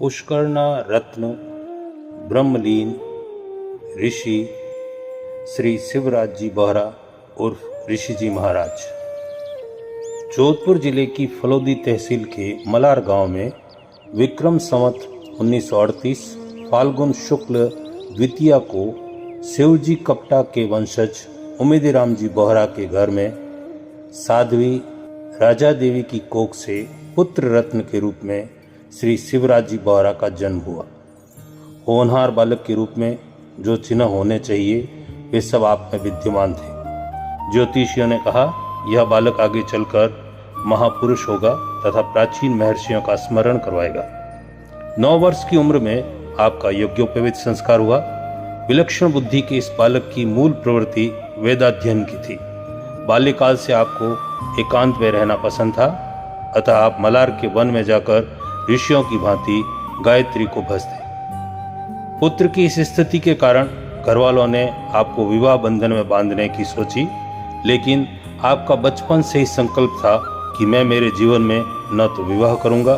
पुष्करणा रत्न ब्रह्मलीन ऋषि श्री शिवराज जी बोहरा उर्फ ऋषि जी महाराज जोधपुर जिले की फलोदी तहसील के मलार गांव में विक्रम संवत 1938 फाल्गुन शुक्ल द्वितीया को शिवजी कपटा के वंशज उमेदीराम जी बोहरा के घर में साध्वी राजा देवी की कोख से पुत्र रत्न के रूप में श्री शिवराज जी बोहरा का जन्म हुआ। होनहार बालक के रूप में जो चिन्ह होने चाहिए वे सब आप में विद्यमान थे। ज्योतिषियों ने कहा यह बालक आगे चलकर महापुरुष होगा तथा प्राचीन महर्षियों का स्मरण करवाएगा। 9 वर्ष की उम्र में आपका यज्ञोपवीत संस्कार हुआ। विलक्षण बुद्धि के इस बालक की मूल प्रवृत्ति वेदाध्ययन की थी। बाल्यकाल से आपको एकांत में रहना पसंद था, अतः आप मलार के वन में जाकर ऋषियों की भांति गायत्री को भजते। पुत्र की इस स्थिति के कारण घरवालों ने आपको विवाह बंधन में बांधने की सोची, लेकिन आपका बचपन से ही संकल्प था कि मैं मेरे जीवन में न तो विवाह करूंगा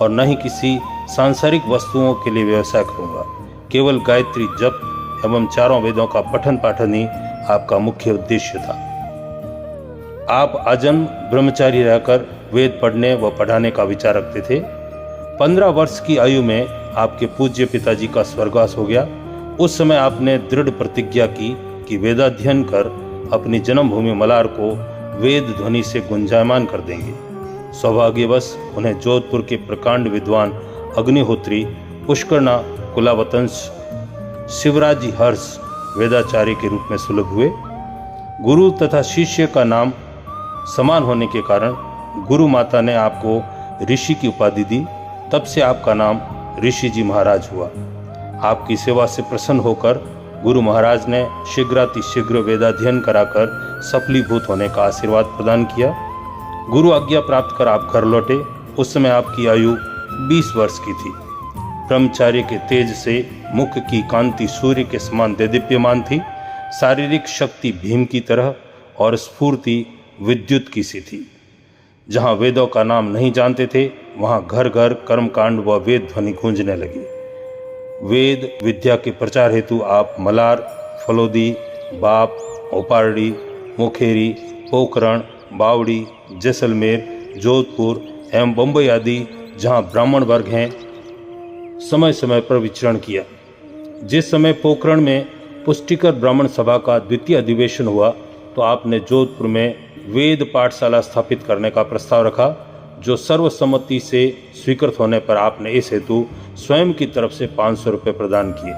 और न ही किसी सांसारिक वस्तुओं के लिए व्यवसाय करूंगा। केवल गायत्री जप एवं चारों वेदों का पठन पाठन ही आपका मुख्य उद्देश्य था। आप आजन्म ब्रह्मचारी रहकर वेद पढ़ने व पढ़ाने का विचार रखते थे। 15 वर्ष की आयु में आपके पूज्य पिताजी का स्वर्गवास हो गया। उस समय आपने दृढ़ प्रतिज्ञा की कि वेदाध्ययन कर अपनी जन्मभूमि मलार को वेद ध्वनि से गुंजायमान कर देंगे। सौभाग्यवश उन्हें जोधपुर के प्रकांड विद्वान अग्निहोत्री पुष्करणा कुलावतंश शिवराज जी हर्ष वेदाचार्य के रूप में सुलभ हुए। गुरु तथा शिष्य का नाम समान होने के कारण गुरु माता ने आपको ऋषि की उपाधि दी। तब से आपका नाम ऋषि जी महाराज हुआ। आपकी सेवा से प्रसन्न होकर गुरु महाराज ने शीघ्रातिशीघ्र वेदाध्ययन कराकर सफलीभूत होने का आशीर्वाद प्रदान किया। गुरु आज्ञा प्राप्त कर आप घर लौटे। उस समय आपकी आयु 20 वर्ष की थी। ब्रह्मचार्य के तेज से मुख की कांति सूर्य के समान देदीप्यमान थी। शारीरिक शक्ति भीम की तरह और स्फूर्ति विद्युत की सी थी। जहाँ वेदों का नाम नहीं जानते थे वहाँ घर घर कर्मकांड व वेद ध्वनि गूंजने लगी। वेद विद्या के प्रचार हेतु आप मलार, फलोदी, बाप, ओपारडी, मुखेरी, पोखरण, बावड़ी, जैसलमेर, जोधपुर एवं बम्बई आदि जहाँ ब्राह्मण वर्ग हैं समय समय पर विचरण किया। जिस समय पोखरण में पुष्टिकर ब्राह्मण सभा का द्वितीय अधिवेशन हुआ तो आपने जोधपुर में वेद पाठशाला स्थापित करने का प्रस्ताव रखा, जो सर्वसम्मति से स्वीकृत होने पर आपने इस हेतु स्वयं की तरफ से 500 रुपये प्रदान किए।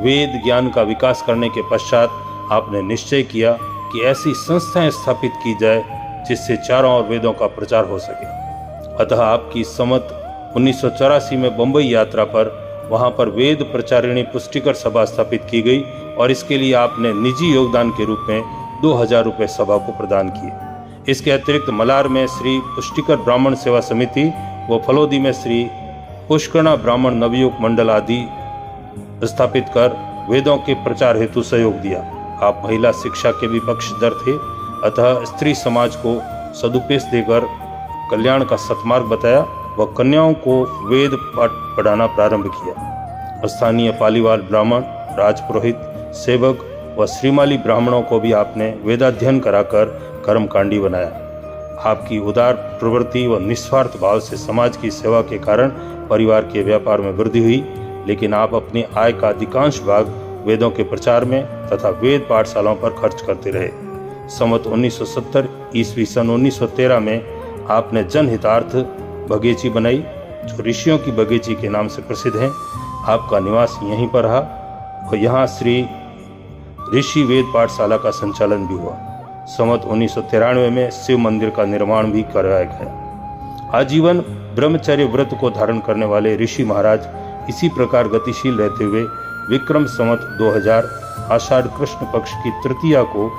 वेद ज्ञान का विकास करने के पश्चात आपने निश्चय किया कि ऐसी संस्थाएं स्थापित की जाए जिससे चारों ओर वेदों का प्रचार हो सके। अतः आपकी संवत 1984 में बम्बई यात्रा पर वहां पर वेद प्रचारिणी पुष्टिकर सभा स्थापित की गई और इसके लिए आपने निजी योगदान के रूप में 2000 रुपये सभा को प्रदान किए। इसके अतिरिक्त मलार में श्री पुष्टिकर ब्राह्मण सेवा समिति व फलोदी में श्री पुष्करणा ब्राह्मण नवयुग मंडल आदि स्थापित कर वेदों के प्रचार हेतु सहयोग दिया। आप महिला शिक्षा के भी पक्षधर थे, अतः स्त्री समाज को सदुपदेश देकर कल्याण का सतमार्ग बताया व कन्याओं को वेद पाठ पढ़ाना प्रारंभ किया। स्थानीय पालीवाल ब्राह्मण, राजपुरोहित, सेवक व श्रीमाली ब्राह्मणों को भी आपने वेदाध्ययन कराकर कर्मकांडी बनाया। आपकी उदार प्रवृत्ति व निस्वार्थ भाव से समाज की सेवा के कारण परिवार के व्यापार में वृद्धि हुई, लेकिन आप अपनी आय का अधिकांश भाग वेदों के प्रचार में तथा वेद पाठशालाओं पर खर्च करते रहे। संवत 1970 ईस्वी सन 1913 में आपने जनहितार्थ बगीची बनाई, जो ऋषियों की बगीची के नाम से प्रसिद्ध है। आपका निवास यहीं पर रहा और यहाँ श्री ऋषि वेद पाठशाला का संचालन भी हुआ। संवत 1993 में शिव मंदिर का निर्माण भी करवाया गया। आजीवन ब्रह्मचर्य व्रत को धारण करने वाले ऋषि महाराज इसी प्रकार गतिशील रहते हुए विक्रम संवत 2000 आषाढ़ कृष्ण पक्ष की तृतीया को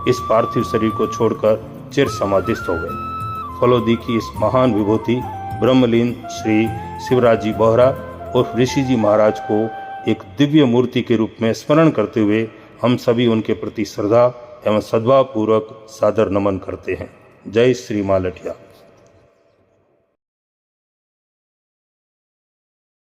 इस पार्थिव शरीर को छोड़कर चिर समाधिस्थ हो गए। फलोदी की इस महान विभूति ब्रह्मलीन श्री शिवराज जी बोहरा और ऋषि जी महाराज को एक दिव्य मूर्ति के रूप में स्मरण करते हुए हम सभी उनके प्रति श्रद्धा एवं सद्भाव पूर्वक सादर नमन करते हैं। जय श्री मां लठिया।